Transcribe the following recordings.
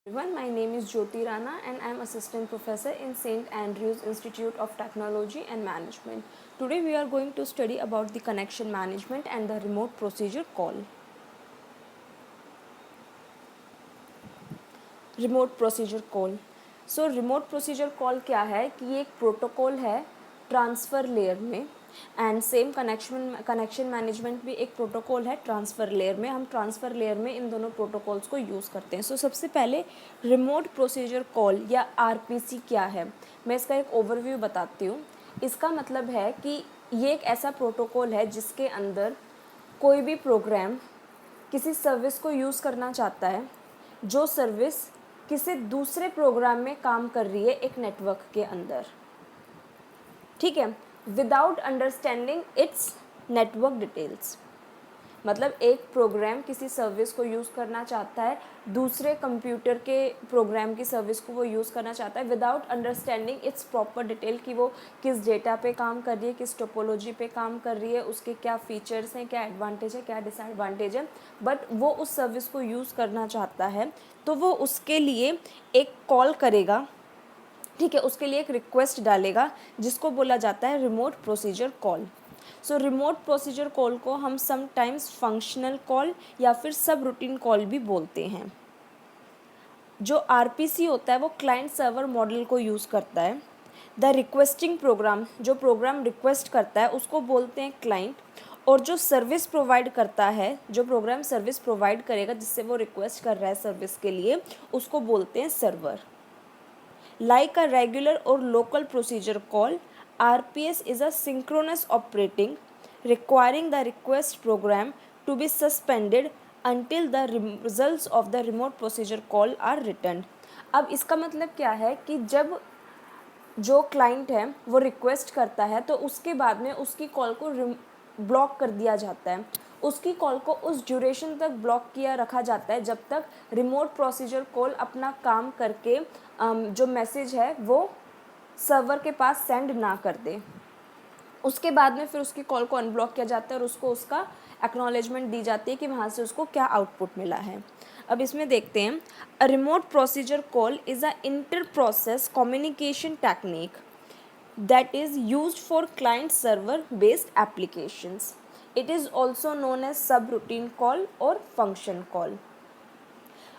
Everyone, my name is Jyoti Rana and I am assistant professor in St. Andrews Institute of Technology and Management. Today we are going to study about the connection management and the remote procedure call. Remote procedure call. So remote procedure call क्या है कि ये एक protocol है transfer layer में, and same connection management भी एक protocol है ट्रांसफ़र लेयर में. हम ट्रांसफ़र लेयर में इन दोनों प्रोटोकॉल्स को यूज़ करते हैं. सो सबसे पहले रिमोट प्रोसीजर कॉल या आरपीसी क्या है, मैं इसका एक ओवरव्यू बताती हूँ. इसका मतलब है कि ये एक ऐसा प्रोटोकॉल है जिसके अंदर कोई भी प्रोग्राम किसी सर्विस को यूज़ करना चाहता है जो सर्विस किसी दूसरे प्रोग्राम में काम कर रही है एक नेटवर्क के अंदर, ठीक है, without understanding its network details. मतलब एक प्रोग्राम किसी सर्विस को यूज़ करना चाहता है, दूसरे कंप्यूटर के प्रोग्राम की सर्विस को वो यूज़ करना चाहता है without understanding its proper detail कि वो किस डेटा पे काम कर रही है, किस टोपोलॉजी पे काम कर रही है, उसके क्या फीचर्स हैं, क्या एडवांटेज है, क्या डिसएडवांटेज है. बट वो उस सर्विस को यूज़ करना चाहता है तो वो उसके लिए एक कॉल करेगा, ठीक है, उसके लिए एक रिक्वेस्ट डालेगा जिसको बोला जाता है रिमोट प्रोसीजर कॉल. सो रिमोट प्रोसीजर कॉल को हम समटाइम्स फंक्शनल कॉल या फिर सब रूटीन कॉल भी बोलते हैं. जो आरपीसी होता है वो क्लाइंट सर्वर मॉडल को यूज़ करता है. द रिक्वेस्टिंग प्रोग्राम, जो प्रोग्राम रिक्वेस्ट करता है उसको बोलते हैं क्लाइंट, और जो सर्विस प्रोवाइड करता है, जो प्रोग्राम सर्विस प्रोवाइड करेगा जिससे वो रिक्वेस्ट कर रहा है सर्विस के लिए, उसको बोलते हैं server. Like a regular or local procedure call, RPS is a synchronous operating requiring the request program to be suspended until the results of the remote procedure call are returned. अब इसका मतलब क्या है कि जब जो क्लाइंट है वो रिक्वेस्ट करता है तो उसके बाद में उसकी कॉल को ब्लॉक कर दिया जाता है. उसकी कॉल को उस ड्यूरेशन तक ब्लॉक किया रखा जाता है जब तक रिमोट प्रोसीजर कॉल अपना काम करके जो मैसेज है वो सर्वर के पास सेंड ना कर दे. उसके बाद में फिर उसकी कॉल को अनब्लॉक किया जाता है और उसको उसका एक्नॉलेजमेंट दी जाती है कि वहाँ से उसको क्या आउटपुट मिला है. अब इसमें देखते हैं. अ remote procedure call is a inter process communication technique that is used for client server based applications. It is also known as subroutine call or function call.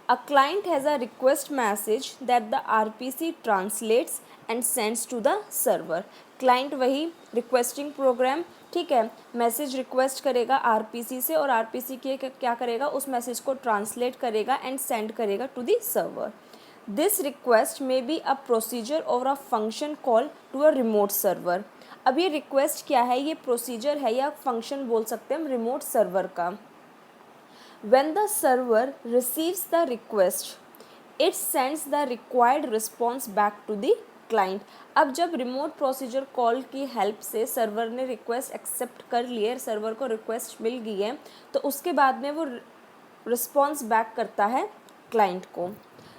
A client has a request message that the RPC translates and sends to the server. Client वही requesting program, ठीक है, message request करेगा RPC से और RPC के क्या करेगा, उस मैसेज को ट्रांसलेट करेगा एंड सेंड करेगा to the server. This request may be a procedure or a function call to a remote server. अब ये रिक्वेस्ट क्या है, ये प्रोसीजर है या फंक्शन बोल सकते हैं हम रिमोट सर्वर का. When the server receives the request, it sends the required response back to the client. अब जब रिमोट प्रोसीजर कॉल की हेल्प से सर्वर ने रिक्वेस्ट एक्सेप्ट कर ली है, सर्वर को रिक्वेस्ट मिल गई है, तो उसके बाद में वो रिस्पॉन्स बैक करता है क्लाइंट को.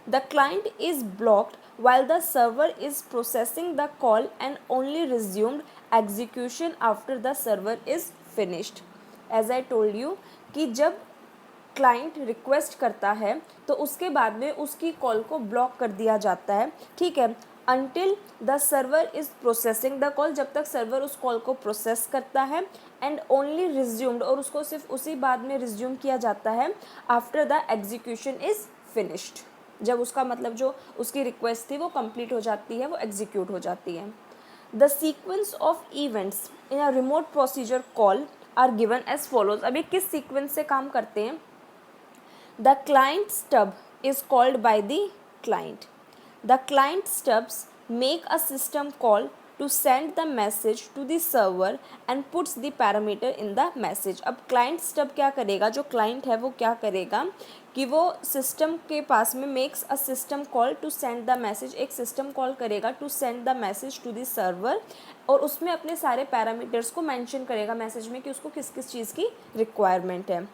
The client is blocked while the server is processing the call and only resumed execution after the server is finished. As I told you कि जब क्लाइंट रिक्वेस्ट करता है तो उसके बाद में उसकी कॉल को ब्लॉक कर दिया जाता है, ठीक है, until the server is processing the call, जब तक सर्वर उस कॉल को प्रोसेस करता है, एंड ओनली रिज्यूम्ड, और उसको सिर्फ उसी बाद में रिज्यूम किया जाता है after the execution is finished, जब उसका मतलब जो उसकी रिक्वेस्ट थी वो कंप्लीट हो जाती है, वो एग्जीक्यूट हो जाती है. The sequence of events in a remote procedure call are given as follows. अभी किस सीक्वेंस से काम करते हैं. The client stub is called by the client. The client stubs make a system call to send the message to the server and puts the parameter in the message. अब client stub क्या करेगा, जो client है वो क्या करेगा कि वो system के पास में makes a system call to send the message, एक system call करेगा to send the message to the server, और उसमें अपने सारे parameters को mention करेगा मैसेज में कि उसको किस किस चीज़ की requirement है.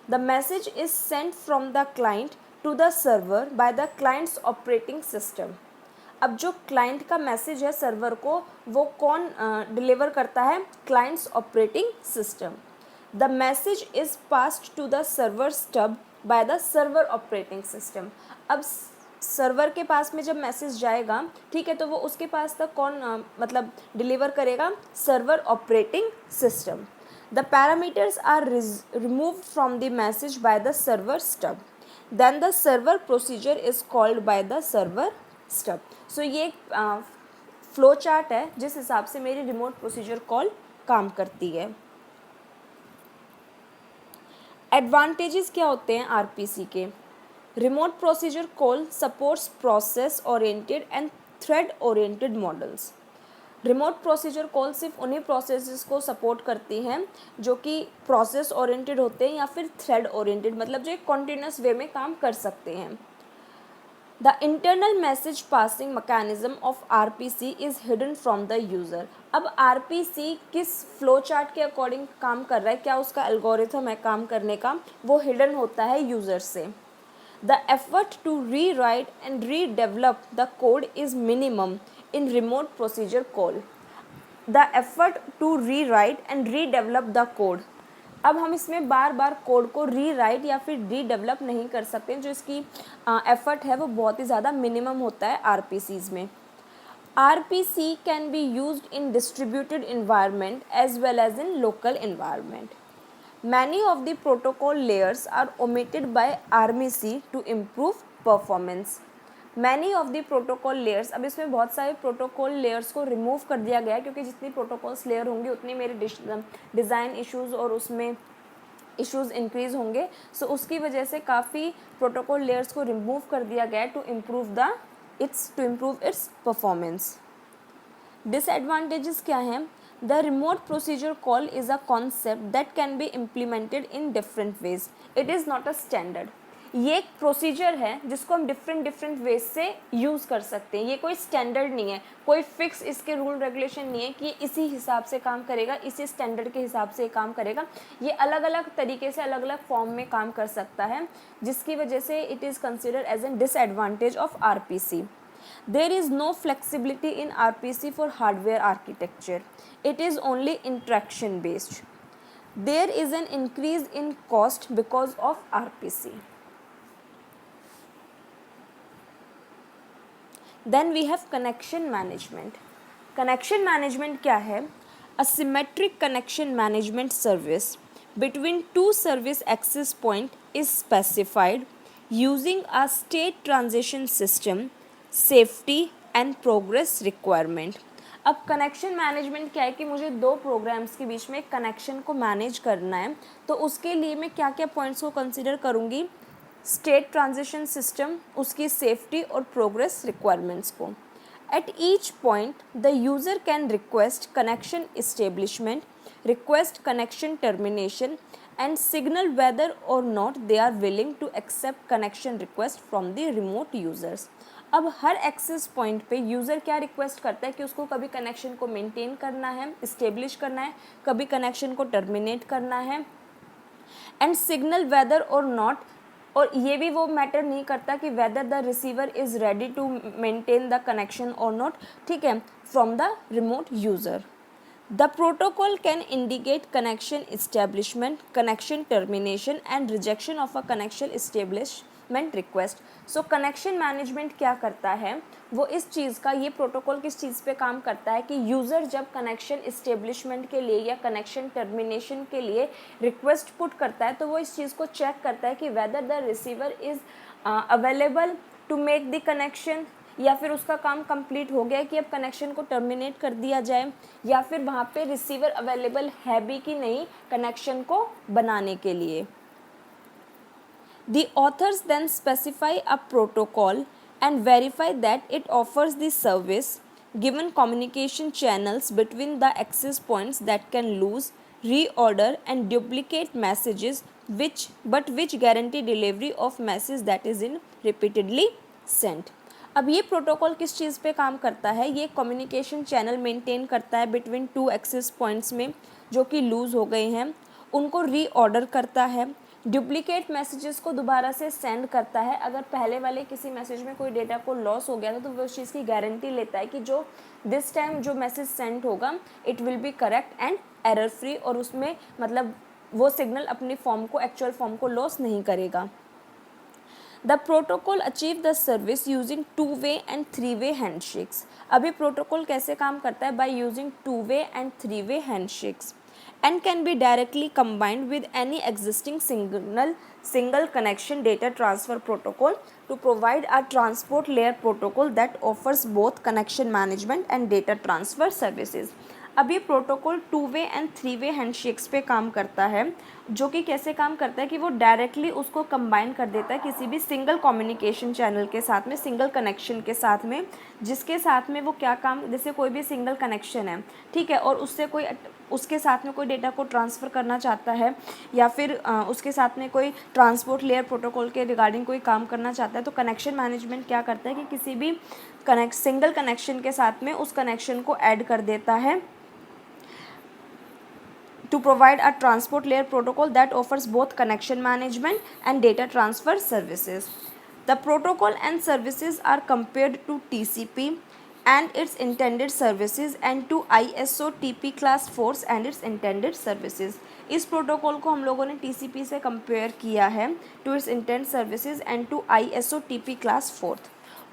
The message is sent from the client to the server by the client's operating system. अब जो क्लाइंट का मैसेज है सर्वर को वो कौन डिलीवर करता है, clients operating system. The message is passed to the server stub by the server operating system. अब सर्वर के पास में जब मैसेज जाएगा, ठीक है, तो वो उसके पास तक कौन मतलब डिलीवर करेगा, server operating system. The parameters are removed from the message by the server stub, then the server procedure is called by the server stub. So ये एक फ्लो चार्ट है जिस हिसाब से मेरी रिमोट प्रोसीजर कॉल काम करती है। एडवांटेजेस क्या होते हैं आरपीसी के? Remote procedure call supports process oriented and thread oriented models. Remote procedure call सिर्फ उन्हीं प्रोसेसेस को सपोर्ट करती हैं जो कि प्रोसेस ओरिएंटेड होते हैं या फिर थ्रेड ओरिएंटेड, मतलब जो एक कॉन्टिन्यूस वे में काम कर सकते हैं। The internal message passing mechanism of RPC is hidden from the user. अब आरपीसी किस फ्लो चार्ट के अकॉर्डिंग काम कर रहा है, क्या उसका एल्गोरिथम है काम करने का, वो हिडन होता है यूज़र से। The effort to rewrite and redevelop the code is minimum in remote procedure call. The effort to rewrite and redevelop the code. अब हम इसमें बार बार कोड को री राइट या फिर री डेवलप नहीं कर सकते, जो इसकी एफर्ट है वो बहुत ही ज़्यादा मिनिमम होता है आरपीसीज़ में। RPC can be used in distributed environment as well as in local environment. Many of the protocol layers are omitted by RMC to improve performance. Many of the protocol layers, अब इसमें बहुत सारे protocol layers को remove कर दिया गया है क्योंकि जितनी प्रोटोकॉल्स लेयर होंगी उतनी मेरे डिज़ाइन इश्यूज़ और उसमें इश्यूज़ इंक्रीज़ होंगे। सो उसकी वजह से काफ़ी प्रोटोकॉल लेयर्स को रिमूव कर दिया गया है to improve its performance. Disadvantages क्या हैं? The remote procedure call is a concept that can be implemented in different ways, it is not a standard. ये एक प्रोसीजर है जिसको हम डिफरेंट वेज से यूज़ कर सकते हैं। ये कोई स्टैंडर्ड नहीं है, कोई फिक्स इसके रूल रेगुलेशन नहीं है कि इसी हिसाब से काम करेगा, इसी स्टैंडर्ड के हिसाब से काम करेगा। ये अलग अलग तरीके से अलग अलग फॉर्म में काम कर सकता है, जिसकी वजह से it is considered as an disadvantage of RPC. There is no flexibility in RPC for hardware architecture. It is only interaction based. There is an increase in cost because of RPC. Then we have connection management. Connection management क्या है? A symmetric connection management service between two service access point is specified using a state transition system, safety and progress requirement. अब connection management क्या है कि मुझे दो programmes के बीच में कनेक्शन को मैनेज करना है, तो उसके लिए मैं क्या क्या पॉइंट्स को कंसिडर करूँगी? स्टेट ट्रांजिशन सिस्टम, उसकी सेफ्टी और प्रोग्रेस रिक्वायरमेंट्स को। At each point the user can request connection establishment, request connection termination and signal whether or not they are willing to accept connection request from the remote users. अब हर access point पे user क्या request करता है कि उसको कभी connection को maintain करना है, इस्टेब्लिश करना है, कभी कनेक्शन को टर्मिनेट करना है, एंड सिग्नल वेदर और नॉट, और ये भी वो मैटर नहीं करता कि whether the receiver is ready to maintain the connection और नॉट, ठीक है, from the remote user. The protocol can indicate connection establishment, connection termination and rejection of a connection establishment request. So connection management क्या करता है, वो इस चीज़ का, ये प्रोटोकॉल किस चीज़ पे काम करता है कि यूज़र जब कनेक्शन इस्टेब्लिशमेंट के लिए या कनेक्शन टर्मिनेशन के लिए रिक्वेस्ट पुट करता है तो वो इस चीज़ को चेक करता है कि whether the receiver is available to make the connection, या फिर उसका काम कंप्लीट हो गया है कि अब कनेक्शन को टर्मिनेट कर दिया जाए, या फिर वहाँ पे रिसीवर अवेलेबल है भी कि नहीं कनेक्शन को बनाने के लिए। The authors then specify a protocol and verify that it offers the service, given communication channels between the access points that can lose, reorder and duplicate messages which guarantee delivery of message that is in repeatedly sent. अब ये protocol किस चीज़ पे काम करता है? ये communication channel maintain करता है बिटवीन टू एक्सेस पॉइंट्स में जो कि लूज़ हो गए हैं, उनको रीऑर्डर करता है, डुप्लीकेट मैसेजेस को दोबारा से सेंड करता है। अगर पहले वाले किसी मैसेज में कोई डेटा को लॉस हो गया था तो वो उस चीज़ की गारंटी लेता है कि जो दिस टाइम जो मैसेज सेंड होगा it will be correct and error free, और उसमें मतलब वो सिग्नल अपनी फॉर्म को, एक्चुअल फॉर्म को लॉस नहीं करेगा। The protocol achieve the service using two way and 3-वे हैंडशेक्स। अभी प्रोटोकॉल कैसे काम करता है? बाय यूजिंग 2-वे एंड 3-वे handshakes and can be directly combined with any existing single connection data transfer protocol to provide a transport layer protocol that offers both connection management and data transfer services। अब ये protocol two way and 3-वे handshakes पे काम करता है, जो कि कैसे काम करता है कि वो डायरेक्टली उसको कंबाइन कर देता है किसी भी सिंगल कम्युनिकेशन चैनल के साथ में, सिंगल कनेक्शन के साथ में, जिसके साथ में वो क्या काम, जैसे कोई भी सिंगल कनेक्शन है, ठीक है, और उसके साथ में कोई डेटा को ट्रांसफ़र करना चाहता है या फिर उसके साथ में कोई ट्रांसपोर्ट लेयर प्रोटोकॉल के रिगार्डिंग कोई काम करना चाहता है, तो कनेक्शन मैनेजमेंट क्या करता है कि किसी भी सिंगल कनेक्शन के साथ में उस कनेक्शन को ऐड कर देता है to provide a transport layer protocol that offers both connection management and data transfer services. The protocol and services are compared to TCP and its intended services and to ISO TP class 4 and its intended services. इस protocol को हम लोगों ने TCP से compare किया है to its intended services and to ISO TP class 4।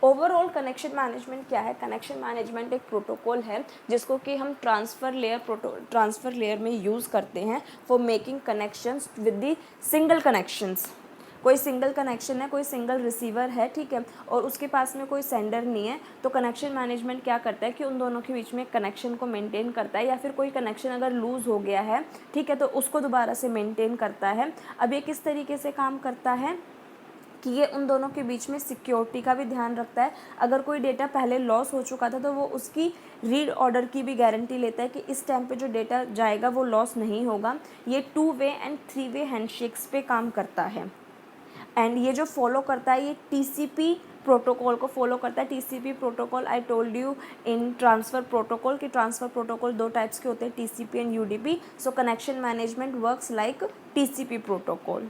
Overall connection management क्या है? कनेक्शन मैनेजमेंट एक प्रोटोकॉल है जिसको कि हम ट्रांसफ़र लेयर में यूज़ करते हैं for making connections with the single connections. कोई सिंगल कनेक्शन है, कोई सिंगल रिसीवर है, ठीक है, और उसके पास में कोई सेंडर नहीं है, तो कनेक्शन मैनेजमेंट क्या करता है कि उन दोनों के बीच में कनेक्शन को मेंटेन करता है, या फिर कोई कनेक्शन अगर लूज़ हो गया है, ठीक है, तो उसको दोबारा से मेंटेन करता है। अब ये किस तरीके से काम करता है कि ये उन दोनों के बीच में सिक्योरिटी का भी ध्यान रखता है। अगर कोई डेटा पहले लॉस हो चुका था तो वो उसकी रीड ऑर्डर की भी गारंटी लेता है कि इस टाइम पे जो डेटा जाएगा वो लॉस नहीं होगा। ये 2-वे एंड 3-वे हैंडशेक्स पे काम करता है एंड ये जो फॉलो करता है ये TCP प्रोटोकॉल को फॉलो करता है। TCP protocol I told you in transfer protocol कि ट्रांसफ़र प्रोटोकॉल 2 टाइप्स के होते हैं, TCP and UDP। So connection management works like TCP protocol.